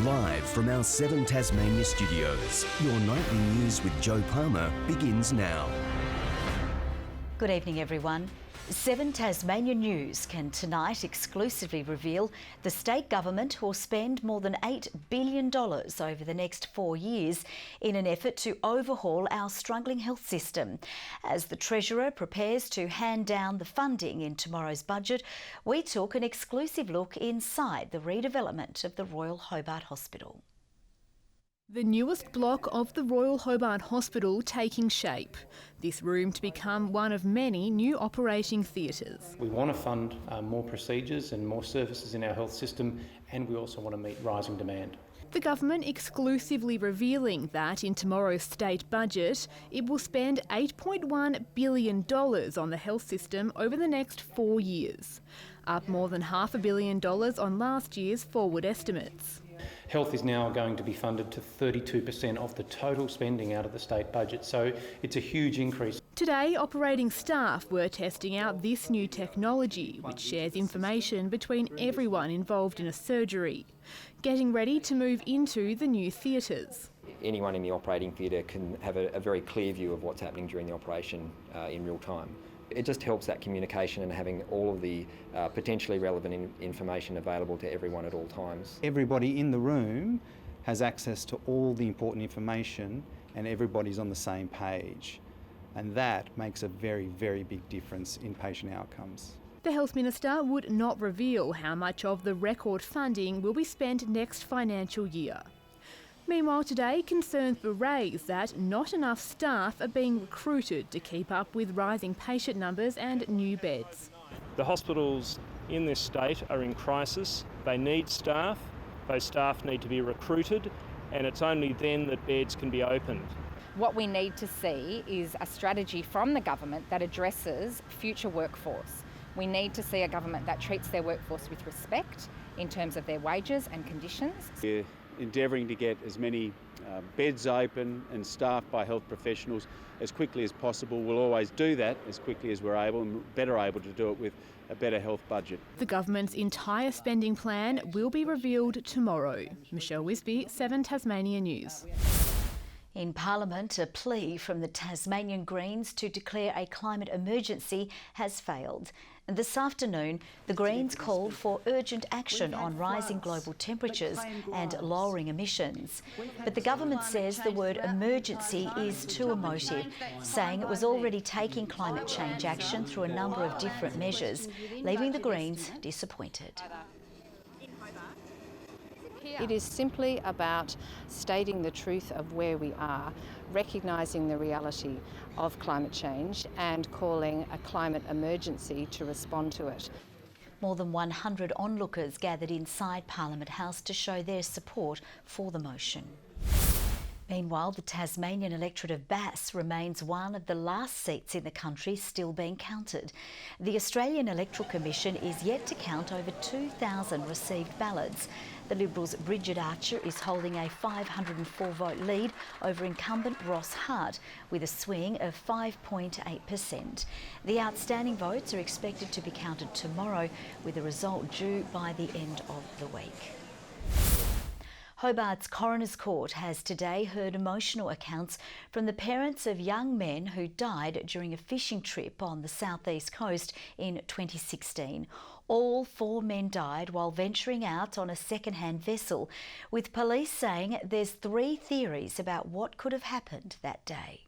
Live from our 7 Tasmania studios, your nightly news with Joe Palmer begins now. Good evening, everyone. 7 Tasmania News can tonight exclusively reveal the state government will spend more than $8 billion over the next 4 years in an effort to overhaul our struggling health system. As the Treasurer prepares to hand down the funding in tomorrow's budget, we took an exclusive look inside the redevelopment of the Royal Hobart Hospital. The newest block of the Royal Hobart Hospital taking shape. This room to become one of many new operating theatres. We want to fund more procedures and more services in our health system, and we also want to meet rising demand. The government exclusively revealing that in tomorrow's state budget, it will spend $8.1 billion on the health system over the next 4 years, up more than $500 million on last year's forward estimates. Health is now going to be funded to 32% of the total spending out of the state budget, so it's a huge increase. Today, operating staff were testing out this new technology, which shares information between everyone involved in a surgery, getting ready to move into the new theatres. Anyone in the operating theatre can have a very clear view of what's happening during the operation in real time. It just helps that communication and having all of the potentially relevant information available to everyone at all times. Everybody in the room has access to all the important information and everybody's on the same page. And that makes a very, very big difference in patient outcomes. The Health Minister would not reveal how much of the record funding will be spent next financial year. Meanwhile, today, concerns were raised that not enough staff are being recruited to keep up with rising patient numbers and new beds. The hospitals in this state are in crisis. They need staff. Those staff need to be recruited, and it's only then that beds can be opened. What we need to see is a strategy from the government that addresses future workforce. We need to see a government that treats their workforce with respect in terms of their wages and conditions. We're endeavouring to get as many beds open and staffed by health professionals as quickly as possible. We'll always do that as quickly as we're able, and better able to do it with a better health budget. The government's entire spending plan will be revealed tomorrow. Michelle WISBEY, 7 Tasmania News. In Parliament, a plea from the Tasmanian Greens to declare a climate emergency has failed. This afternoon, the Greens called for urgent action on rising global temperatures and lowering emissions. But the government says the word emergency is too emotive, saying it was already taking climate change action through a number of different measures, leaving the Greens disappointed. It is simply about stating the truth of where we are, recognising the reality of climate change and calling a climate emergency to respond to it. More than 100 onlookers gathered inside Parliament House to show their support for the motion. Meanwhile, the Tasmanian electorate of Bass remains one of the last seats in the country still being counted. The Australian Electoral Commission is yet to count over 2,000 received ballots. The Liberals' Bridget Archer is holding a 504-vote lead over incumbent Ross Hart with a swing of 5.8%. The outstanding votes are expected to be counted tomorrow, with the result due by the end of the week. Hobart's Coroner's Court has today heard emotional accounts from the parents of young men who died during a fishing trip on the southeast coast in 2016. All 4 men died while venturing out on a second-hand vessel, with police saying there's 3 theories about what could have happened that day.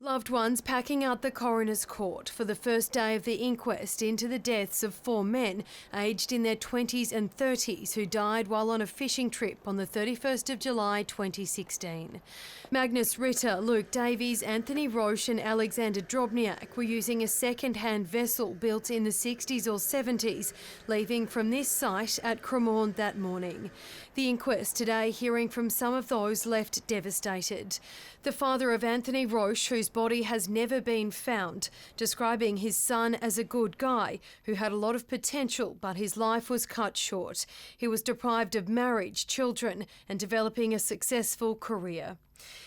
Loved ones packing out the coroner's court for the first day of the inquest into the deaths of 4 men aged in their 20s and 30s who died while on a fishing trip on the 31st of July 2016. Magnus Ritter, Luke Davies, Anthony Roche and Alexander Drobniak were using a second-hand vessel built in the 60s or 70s, leaving from this site at Cremorne that morning. The inquest today hearing from some of those left devastated. The father of Anthony Roche, whose body has never been found, describing his son as a good guy who had a lot of potential, but his life was cut short. He was deprived of marriage, children and developing a successful career.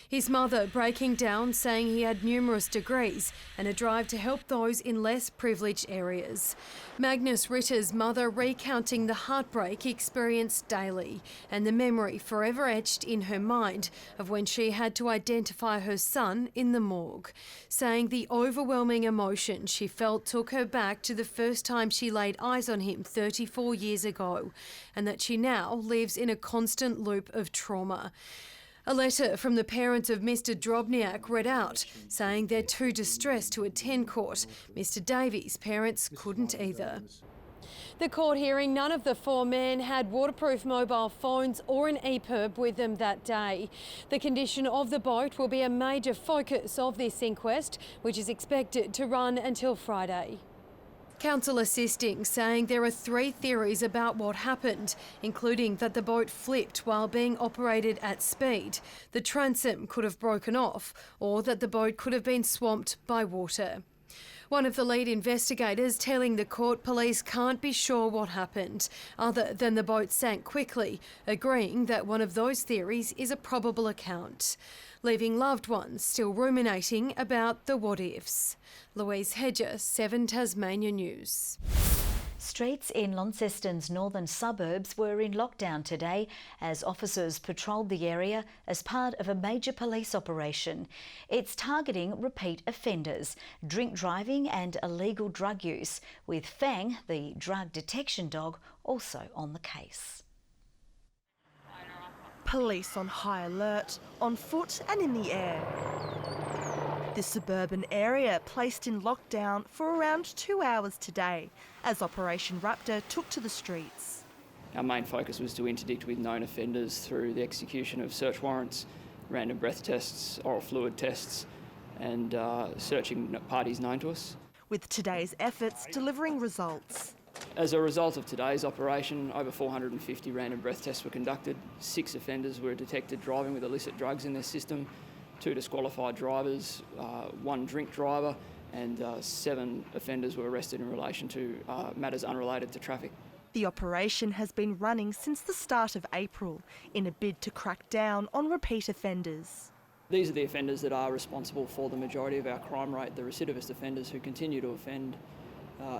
His mother breaking down, saying he had numerous degrees and a drive to help those in less privileged areas. Magnus Ritter's mother recounting the heartbreak experienced daily and the memory forever etched in her mind of when she had to identify her son in the morgue, saying the overwhelming emotion she felt took her back to the first time she laid eyes on him 34 years ago, and that she now lives in a constant loop of trauma. A letter from the parents of Mr Drobniak read out, saying they're too distressed to attend court. Mr Davies' parents couldn't either. The court hearing, none of the four men had waterproof mobile phones or an EPIRB with them that day. The condition of the boat will be a major focus of this inquest, which is expected to run until Friday. Counsel assisting, saying there are 3 theories about what happened, including that the boat flipped while being operated at speed, the transom could have broken off, or that the boat could have been swamped by water. One of the lead investigators telling the court police can't be sure what happened, other than the boat sank quickly, agreeing that one of those theories is a probable account, leaving loved ones still ruminating about the what-ifs. Louise, HEDGER, 7 Tasmania News. Streets in Launceston's northern suburbs were in lockdown today as officers patrolled the area as part of a major police operation. It's targeting repeat offenders, drink driving and illegal drug use, with Fang, the drug detection dog, also on the case. Police on high alert, on foot and in the air. The suburban area placed in lockdown for around 2 hours today as Operation Raptor took to the streets. Our main focus was to interdict with known offenders through the execution of search warrants, random breath tests, oral fluid tests and searching parties known to us. With today's efforts delivering results. As a result of today's operation, over 450 random breath tests were conducted. 6 offenders were detected driving with illicit drugs in their system, 2 disqualified drivers, 1 drink driver, and 7 offenders were arrested in relation to matters unrelated to traffic. The operation has been running since the start of April in a bid to crack down on repeat offenders. These are the offenders that are responsible for the majority of our crime rate, the recidivist offenders who continue to offend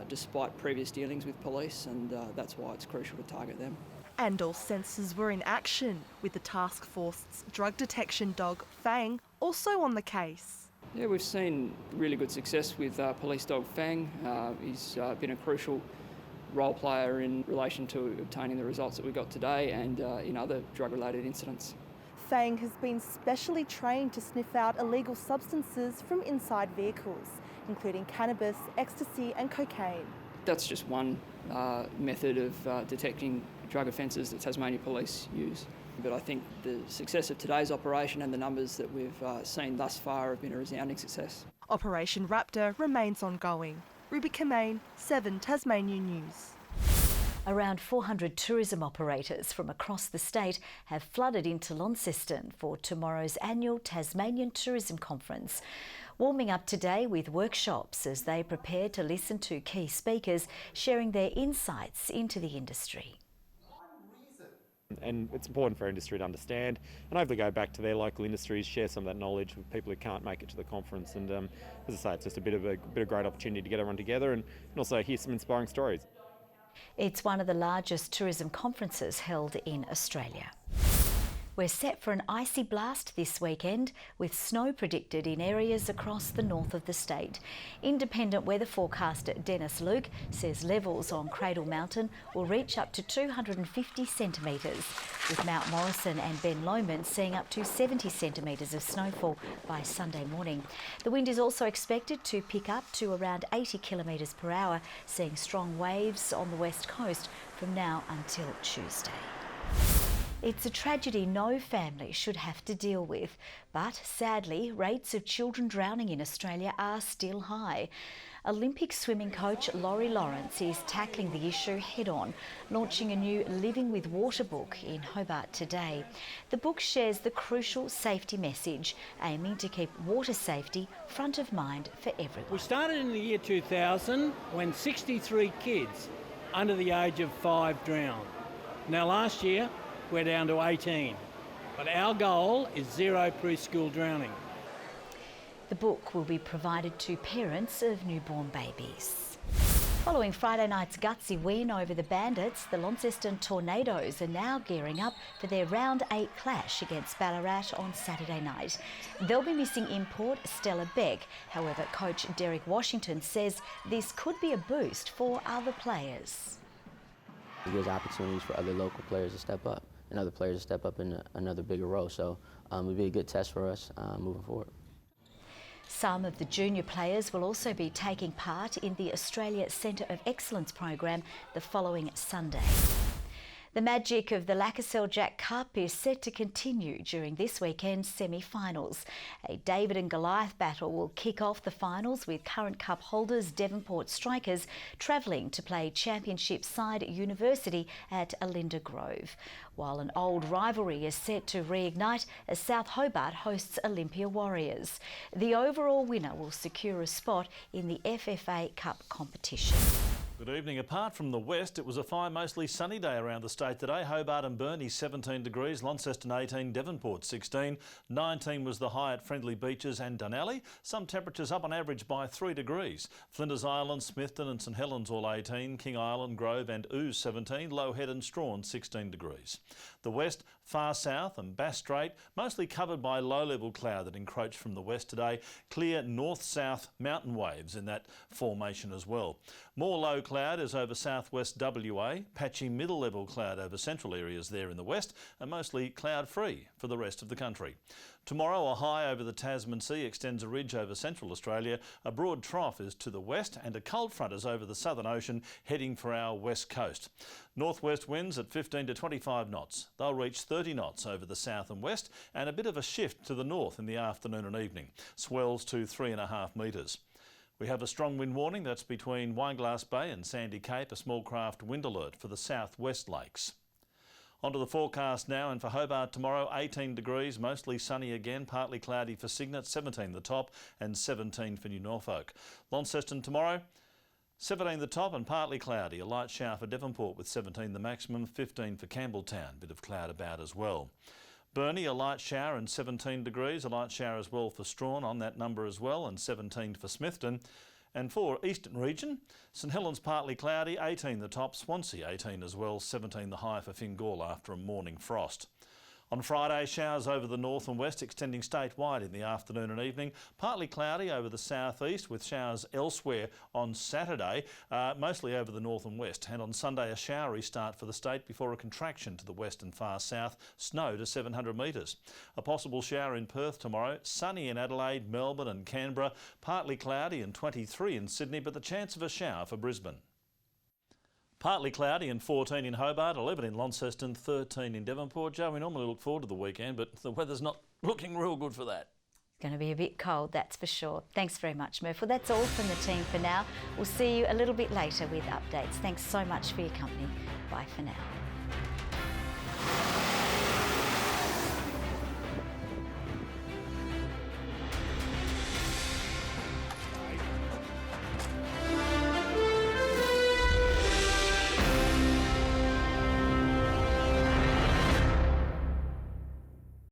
despite previous dealings with police, and that's why it's crucial to target them. And all senses were in action, with the task force's drug detection dog, Fang, also on the case. Yeah, we've seen really good success with police dog Fang. He's been a crucial role player in relation to obtaining the results that we got today and in other drug-related incidents. Fang has been specially trained to sniff out illegal substances from inside vehicles, including cannabis, ecstasy and cocaine. That's just one method of detecting drug offences that Tasmania Police use. But I think the success of today's operation and the numbers that we've seen thus far have been a resounding success. Operation Raptor remains ongoing. Ruby COMMANE, 7 Tasmania News. Around 400 tourism operators from across the state have flooded into Launceston for tomorrow's annual Tasmanian Tourism Conference. Warming up today with workshops as they prepare to listen to key speakers sharing their insights into the industry. And it's important for our industry to understand and hopefully go back to their local industries, share some of that knowledge with people who can't make it to the conference. And as I say, it's just a bit of great opportunity to get everyone together and also hear some inspiring stories. It's one of the largest tourism conferences held in Australia. We're set for an icy blast this weekend, with snow predicted in areas across the north of the state. Independent weather forecaster Dennis Luke says levels on Cradle Mountain will reach up to 250 centimetres, with Mount Morrison and Ben Lomond seeing up to 70 centimetres of snowfall by Sunday morning. The wind is also expected to pick up to around 80 kilometres per hour, seeing strong waves on the west coast from now until Tuesday. It's a tragedy no family should have to deal with, but sadly, rates of children drowning in Australia are still high. Olympic swimming coach Laurie Lawrence is tackling the issue head-on, launching a new Living with Water book in Hobart today. The book shares the crucial safety message, aiming to keep water safety front of mind for everyone. We started in the year 2000 when 63 kids under the age of 5 drowned. Now last year, we're down to 18. But our goal is zero preschool drowning. The book will be provided to parents of newborn babies. Following Friday night's gutsy win over the Bandits, the Launceston Tornadoes are now gearing up for their Round 8 clash against Ballarat on Saturday night. They'll be missing import Stella Beck. However, coach Derek Washington says this could be a boost for other players. It gives opportunities for other local players to step up and other players to step up in another bigger role. So it'll be a good test for us moving forward. Some of the junior players will also be taking part in the Australia Centre of Excellence program the following Sunday. The magic of the Lancashire Jack Cup is set to continue during this weekend's semi-finals. A David and Goliath battle will kick off the finals with current cup holders Devonport Strikers travelling to play championship side University at Alinda Grove, while an old rivalry is set to reignite as South Hobart hosts Olympia Warriors. The overall winner will secure a spot in the FFA Cup competition. Good evening. Apart from the west, it was a fine, mostly sunny day around the state today. Hobart and Burnie 17 degrees, Launceston 18, Devonport 16, 19 was the high at Friendly Beaches and Dunalley. Some temperatures up on average by 3 degrees. Flinders Island, Smithton and St Helens all 18, King Island, Grove and Ouse 17, Low Head and Strawn 16 degrees. The west, far south and Bass Strait, mostly covered by low-level cloud that encroached from the west today. Clear north-south mountain waves in that formation as well. More low cloud is over southwest WA, patchy middle level cloud over central areas there in the west, and mostly cloud free for the rest of the country. Tomorrow, a high over the Tasman Sea extends a ridge over central Australia. A broad trough is to the west and a cold front is over the Southern Ocean heading for our west coast. Northwest winds at 15 to 25 knots. They'll reach 30 knots over the south and west and a bit of a shift to the north in the afternoon and evening. Swells to 3.5 metres. We have a strong wind warning that's between Wineglass Bay and Sandy Cape, a small craft wind alert for the southwest lakes. Onto the forecast now, and for Hobart tomorrow, 18 degrees, mostly sunny again, partly cloudy for Cygnet, 17 the top and 17 for New Norfolk. Launceston tomorrow, 17 the top and partly cloudy, a light shower for Devonport with 17 the maximum, 15 for Campbelltown, bit of cloud about as well. Burnie, a light shower and 17 degrees, a light shower as well for Strawn on that number as well, and 17 for Smithton. And for Eastern Region, St Helens partly cloudy, 18 the top, Swansea 18 as well, 17 the high for Fingal after a morning frost. On Friday, showers over the north and west extending statewide in the afternoon and evening. Partly cloudy over the southeast with showers elsewhere on Saturday, mostly over the north and west. And on Sunday, a showery start for the state before a contraction to the west and far south, snow to 700 metres. A possible shower in Perth tomorrow, sunny in Adelaide, Melbourne and Canberra, partly cloudy and 23 in Sydney, but the chance of a shower for Brisbane. Partly cloudy and 14 in Hobart, 11 in Launceston, 13 in Devonport. Joe, we normally look forward to the weekend, but the weather's not looking real good for that. It's going to be a bit cold, that's for sure. Thanks very much, Murph. Well, that's all from the team for now. We'll see you a little bit later with updates. Thanks so much for your company. Bye for now.